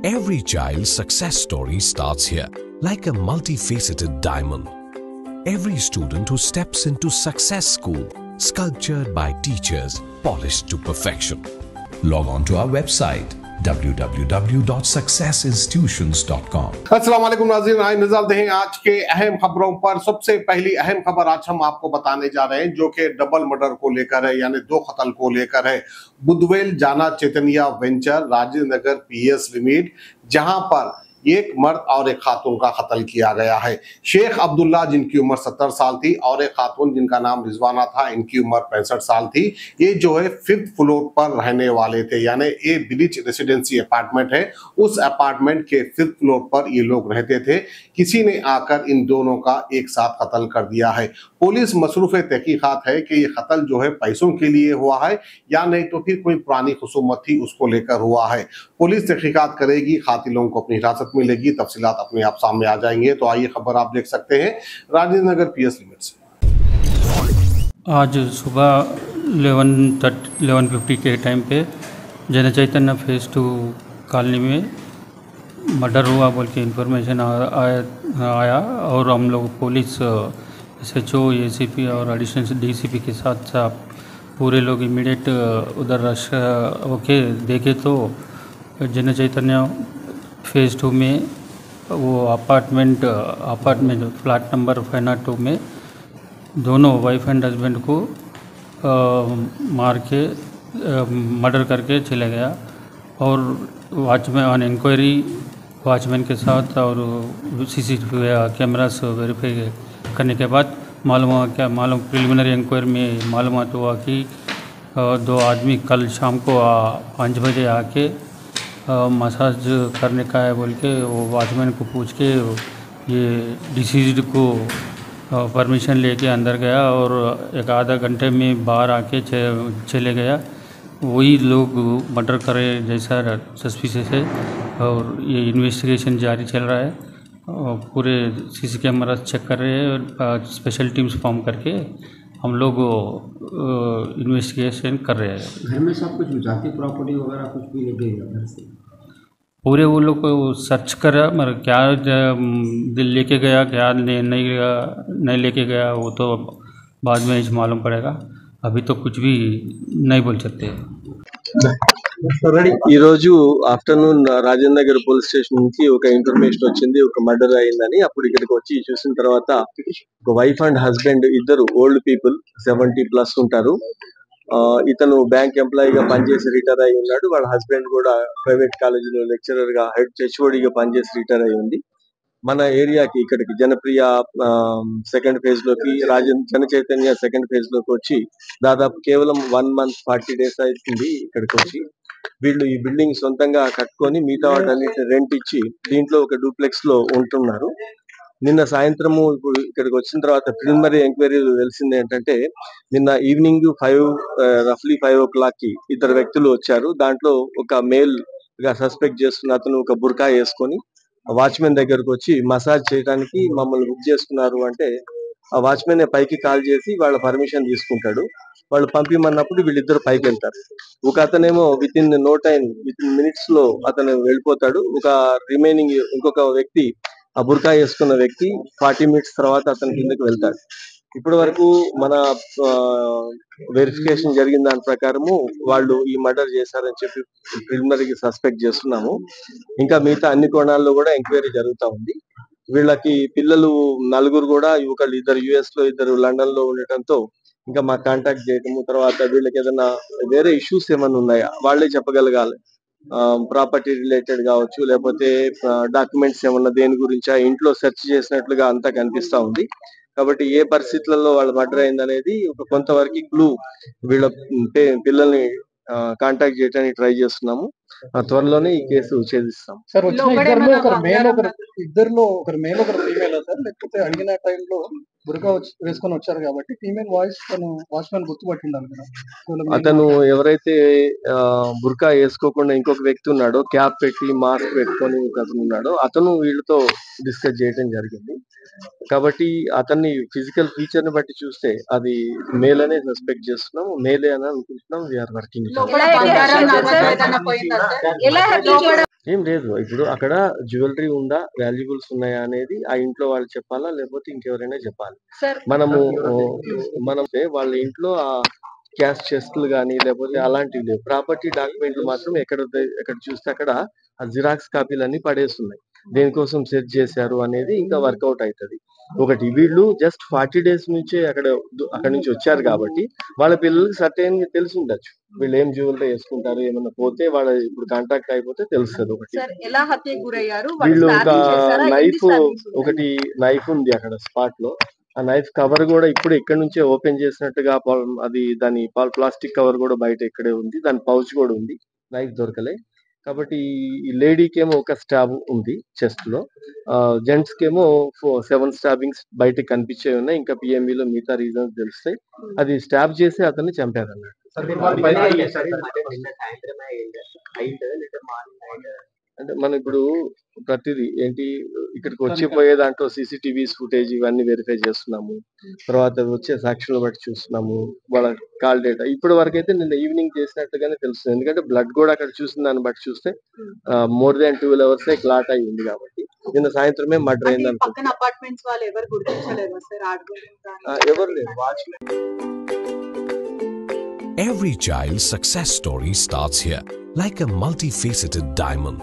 Every child's success story starts here, like a multifaceted diamond. Every student who steps into Success School, sculptured by teachers, polished to perfection. Log on to our website www.successinstitutions.com. अस्सलाम वालेकुम नाज़रीन, आए नजर दें आज के अहम खबरों पर। सबसे पहली अहम खबर आज हम आपको बताने जा रहे हैं जो कि डबल मर्डर को लेकर है, यानी दो कत्ल को लेकर है। बुधवेल जाना Chaitanya venture Rajendra Nagar PS limit, जहां पर एक मर्द और एक खातून का कत्ल किया गया है। शेख अब्दुल्ला जिनकी उम्र 70 साल थी और एक खातून जिनका नाम रिजवाना था, इनकी उम्र 65 साल थी। ये जो है 5th फ्लोर पर रहने वाले थे, यानी ये ब्रिज रेसिडेंसी अपार्टमेंट है, उस अपार्टमेंट के 5th फ्लोर पर ये लोग रहते थे। किसी ने आकर इन दोनों का एक साथ कत्ल कर दिया है। पुलिस मसरूफ तहकीकात है कि ये कत्ल जो है पैसों के लिए हुआ है या नहीं तो फिर कोई पुरानी खुसूमत थी उसको लेकर हुआ है। पुलिस तहकीकात करेगी, कातिलों को अपनी हिरासत मिलेगी, तफसीलात अपने आप सामने आ जाएंगे। तो आइए खबर आप देख सकते हैं राजेंद्र नगर पीएस लिमिट से। आज सुबह 11:50 के टाइम पे जन चैतन्य फेज 2 कॉलोनी में मर्डर हुआ बोल के इन्फॉर्मेशन आया और हम लोग पुलिस SHO ACP और एडिशनल DCP के साथ पूरे लोग इमीडिएट उधर रश होके देखे तो जन चैतन्य फेज़ 2 में वो अपार्टमेंट फ्लैट नंबर 502 में दोनों वाइफ एंड हस्बैंड को मार के मर्डर करके चले गया। और वॉचमैन ऑन इंक्वायरी वॉचमैन के साथ और CCTV कैमरास वेरीफाई करने के बाद मालूम प्रिलिमिनरी इंक्वायरी में मालूमात हुआ कि दो आदमी कल शाम को 5 बजे आके मसाज करने का है बोल के वो वॉचमैन को पूछ के ये डिसीज्ड को परमिशन लेके अंदर गया और एक आधा घंटे में बाहर आके चले गया। वही लोग मर्डर करे जैसा सस्पिशियस है और ये इन्वेस्टिगेशन जारी चल रहा है। पूरे CC कैमरा चेक कर रहे हैं और स्पेशल टीम्स फॉर्म करके हम लोग इन्वेस्टिगेशन कर रहे हैं। घर में सब कुछ जाती प्रॉपर्टी वगैरह कुछ भी नहीं घर से पूरे वो लोग को सर्च करा, मगर क्या दिल लेके गया क्या नहीं लेके गया वो तो बाद में ही मालूम पड़ेगा। अभी तो कुछ भी नहीं बोल सकते। ఈరోజు afternoon Rajendra Nagar police station నుంచి ఒక ఇన్ఫర్మేషన్ వచ్చింది, ఒక మర్డర్ అయిందని. అప్పుడు ఇక్కడికి వచ్చి చూసిన తర్వాత ఒక వైఫ్ అండ్ హస్బెండ్ ఇద్దరు ఓల్డ్ పీపుల్ 70+ ఉంటారు. ఇతను బ్యాంక్ ఎంప్లాయీగా పనిచేసి రిటైర్ అయి ఉన్నాడు. వాళ్ళ హస్బెండ్ కూడా ప్రైవేట్ కాలేజీలో లెక్చరర్ గా HODగా పనిచేసి రిటైర్ అయి ఉంది. మన ఏరియాకి ఇక్కడికి జనప్రియ సెకండ్ ఫేజ్ లోకి జన చైతన్య సెకండ్ ఫేజ్ లోకి వచ్చి దాదాపు కేవలం 1 month 40 days అవుతుంది. ఇక్కడికి వచ్చి వీళ్ళు ఈ బిల్డింగ్ సొంతంగా కట్టుకొని మిగతా వాటన్నిటిని రెంట్ ఇచ్చి దీంట్లో ఒక డూప్లెక్స్ లో ఉంటున్నారు. నిన్న సాయంత్రము ఇక్కడికి వచ్చిన తర్వాత ప్రిలిమినరీ ఎంక్వైరీ తెలిసింది ఏంటంటే నిన్న ఈవినింగ్ రఫ్లీ 5 o'clock కి ఇద్దరు వ్యక్తులు వచ్చారు. దాంట్లో ఒక మేల్ గా సస్పెక్ట్ చేస్తున్న అతను ఒక బుర్కా వేసుకొని వాచ్మెన్ దగ్గరకు వచ్చి మసాజ్ చేయడానికి మమ్మల్ని బుక్ చేసుకున్నారు అంటే ఆ వాచ్మెన్ పైకి కాల్ చేసి వాళ్ళ పర్మిషన్ తీసుకుంటాడు. వాళ్ళు పంపిమన్నప్పుడు వీళ్ళిద్దరు పైకి వెళ్తారు. ఒక అతనేమో విత్ ఇన్ మినిట్స్ లో అతను వెళ్ళిపోతాడు. ఒక రిమైనింగ్ ఇంకొక వ్యక్తి ఆ బుర్కా వేసుకున్న వ్యక్తి 40 minutes తర్వాత అతని కిందకి వెళ్తాడు. ఇప్పటి వరకు మన వెరిఫికేషన్ జరిగిన దాని ప్రకారము వాళ్ళు ఈ మర్డర్ చేశారని చెప్పి ప్రిలిమినరీకి సస్పెక్ట్ చేస్తున్నాము. ఇంకా మిగతా అన్ని కోణాల్లో కూడా ఎంక్వైరీ జరుగుతూ ఉంది. వీళ్ళకి పిల్లలు 4 కూడా, ఒకళ్ళు ఇద్దరు US లో, ఇద్దరు లండన్ లో ఉండటంతో ఇంకా మా కాంటాక్ట్ చేయటము, తర్వాత వీళ్ళకి ఏదైనా వేరే ఇష్యూస్ ఏమైనా ఉన్నాయా వాళ్ళే చెప్పగలగాలి. ప్రాపర్టీ రిలేటెడ్ కావచ్చు, లేకపోతే డాక్యుమెంట్స్ ఏమన్నా దేని గురించా ఇంట్లో సెర్చ్ చేసినట్లుగా అంతా కనిపిస్తా ఉంది. కాబట్టి ఏ పరిస్థితులలో వాళ్ళు మర్డర్ అయిందనేది ఒక కొంతవరకు క్లూ వీళ్ళ పిల్లల్ని కాంటాక్ట్ చేయడానికి ట్రై చేస్తున్నాము. త్వరలోనే ఈ కేసు ఛేదిస్తాం. సార్ వచ్చిన ఇద్దరిలో ఒకరు మేల్ ఒకరు ఫీమేల్ సార్, లేకపోతే అడిగిన టైంలో బుర్కా వేసుకొని వచ్చారు కాబట్టి ఫీమేల్ వాయిస్ తను వాచ్మెన్ గుర్తుపట్టిండాలి కదా. అతను ఎవరైతే బుర్కా వేసుకోకుండా ఇంకొక వ్యక్తి ఉన్నాడో, క్యాప్ పెట్టి మాస్క్ పెట్టుకొని అతను ఉన్నాడో, అతను వీళ్ళతో డిస్కస్ చేయడం జరిగింది. కాబట్టి అతన్ని ఫిజికల్ ఫీచర్ ని బట్టి చూస్తే అది మేల్ అనే సస్పెక్ట్ చేస్తున్నాము, మేలే అని అనుకుంటున్నాం. We are working. ఏం లేదు. ఇప్పుడు అక్కడ జ్యువెలరీ ఉందా, వాల్యుబుల్స్ ఉన్నాయా అనేది ఆ ఇంట్లో వాళ్ళు చెప్పాలా? లేకపోతే ఇంకెవరైనా చెప్పాలి. సార్ మనము మనం వాళ్ళ ఇంట్లో క్యాష్ చెస్టులు గానీ, లేకపోతే అలాంటివి లేవు. ప్రాపర్టీ డాక్యుమెంట్లు మాత్రం ఎక్కడ చూస్తే అక్కడ ఆ జిరాక్స్ కాపీలన్నీ పడేసున్నాయి. దేనికోసం సెర్చ్ చేశారు అనేది ఇంకా వర్కౌట్ అయితది. ఒకటి వీళ్ళు జస్ట్ 40 డేస్ నుంచే అక్కడి నుంచి వచ్చారు కాబట్టి వాళ్ళ పిల్లలకి సర్టెన్‌గా తెలిసుండొచ్చు. వీళ్ళు ఏం జ్యువెలరీ యేసుకుంటారు, ఏమన్నా పోతే వాళ్ళ ఇప్పుడు కాంటాక్ట్ అయిపోతే తెలుస్తది ఒకటి. సార్ ఎలా హత్యకు గురయ్యారు? వాళ్ళు వీళ్ళు ఒక స్టాబింగ్ చేశారా? ఎన్ని నైఫ్ స్టాబింగ్స్ ఉన్నాయి? ఒకటి నైఫ్ ఉంది అక్కడ స్పాట్ లో. ఆ నైఫ్ కవర్ కూడా ఇప్పుడు ఇక్కడి నుంచే ఓపెన్ చేసినట్టుగా అది దాని ప్లాస్టిక్ కవర్ కూడా బయట ఇక్కడే ఉంది. దాని పౌచ్ కూడా ఉంది. నైఫ్ దొరకలే కాబట్టి ఈ లేడీకి ఏమో ఒక స్టాబ్ ఉంది చెస్ట్ లో. జెంట్స్ కేమో 7 స్టాబింగ్స్ బయటకి కనిపించే ఉన్నాయి. ఇంకా PMV లో మిగతా రీజన్స్ తెలుస్తాయి. అది స్టాబ్ చేసి అతన్ని చంపారు అన్నట్టు. అంటే మనం ఇప్పుడు ప్రతిదీ ఏంటి ఇక్కడికి వచ్చిపోయే దాంట్లో CCTVs ఫుటేజ్ ఇవన్నీ వెరిఫై చేస్తున్నాము. తర్వాత వచ్చే సాక్షులను బట్టి చూస్తున్నాము. వాళ్ళ కాల్ డేటా ఇప్పటి వరకు అయితే నిన్న ఈవినింగ్ చేసినట్టుగానే తెలుస్తుంది. ఎందుకంటే బ్లడ్ కూడా అక్కడ చూసిన దాన్ని బట్టి చూస్తే మోర్ దాన్ 12 hours క్లాట్ అయి ఉంది కాబట్టి నిన్న సాయంత్రమే మర్డర్ అయింది అనుకుంటున్నాను. పక్కన అపార్ట్మెంట్స్ వాళ్ళు ఎవరు గుర్తించలేదా సార్? ఎవరు లేరు. Watchman. Every child's success story starts here, like a multifaceted diamond.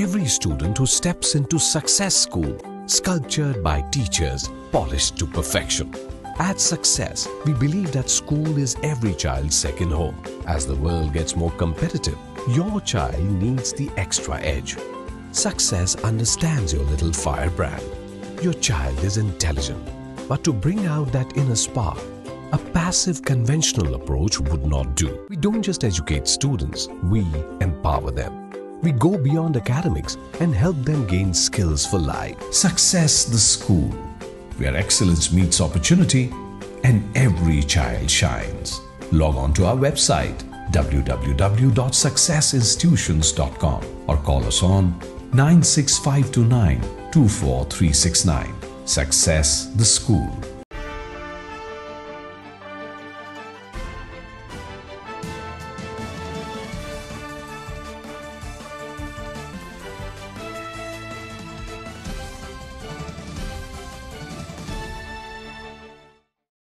Every student who steps into success school, sculptured by teachers, polished to perfection. At Success, we believe that school is every child's second home. As the world gets more competitive, your child needs the extra edge. Success understands your little firebrand. Your child is intelligent, but to bring out that inner spark, a passive conventional approach would not do. We don't just educate students, we empower them. We go beyond academics and help them gain skills for life. Success the School, where excellence meets opportunity and every child shines. Log on to our website www.successinstitutions.com or call us on 96529 24369. Success the School.